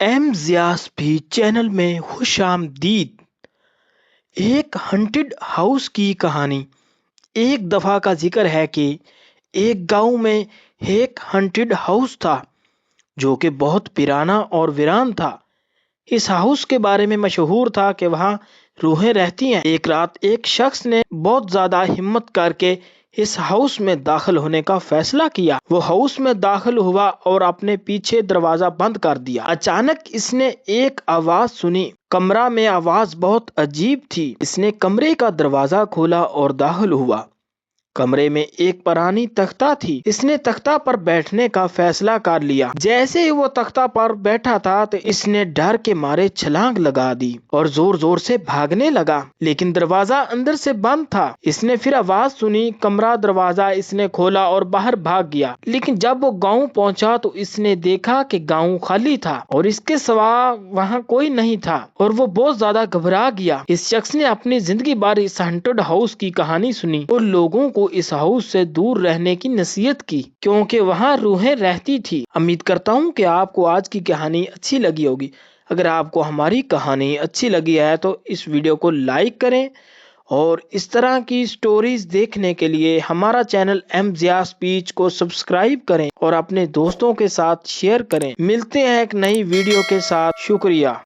M ज़ियास भी channel में खुश आमदीद। एक हंटेड हाउस की कहानी। एक दफा का जिक्र है कि एक गांव में एक हंटेड हाउस था जो कि बहुत पुराना और वीरान था। इस हाउस के बारे में मशहूर था कि वहां रूहें रहती हैं। एक रात एक शख्स ने बहुत ज्यादा हिम्मत करके इस हाउस में दाखिल होने का फैसला किया। वो हाउस में दाखिल हुआ और अपने पीछे दरवाजा बंद कर दिया। अचानक इसने एक आवाज सुनी। कमरा में आवाज बहुत अजीब थी। इसने कमरे का दरवाजा खोला और दाखिल हुआ। कमरे में एक पुरानी तख्ता थी। इसने तख्ता पर बैठने का फैसला कर लिया। जैसे ही वो तख्ता पर बैठा था तो इसने डर के मारे छलांग लगा दी और जोर जोर से भागने लगा, लेकिन दरवाजा अंदर से बंद था। इसने फिर आवाज सुनी। कमरा दरवाजा इसने खोला और बाहर भाग गया। लेकिन जब वो गांव पहुंचा तो इसने देखा कि गांव खाली था और इसके सिवा वहां कोई नहीं था और वो बहुत ज्यादा घबरा गया। इस शख्स ने अपनी जिंदगी भर इस हंटेड हाउस की कहानी सुनी और लोगों को इस हाउस से दूर रहने की नसीहत की, क्योंकि वहां रूहें रहती थी। उम्मीद करता हूं कि आपको आज की कहानी अच्छी लगी होगी। अगर आपको हमारी कहानी अच्छी लगी है तो इस वीडियो को लाइक करें और इस तरह की स्टोरीज देखने के लिए हमारा चैनल एम ज़ियास स्पीच को सब्सक्राइब करें और अपने दोस्तों के साथ शेयर करें। मिलते हैं एक नई वीडियो के साथ। शुक्रिया।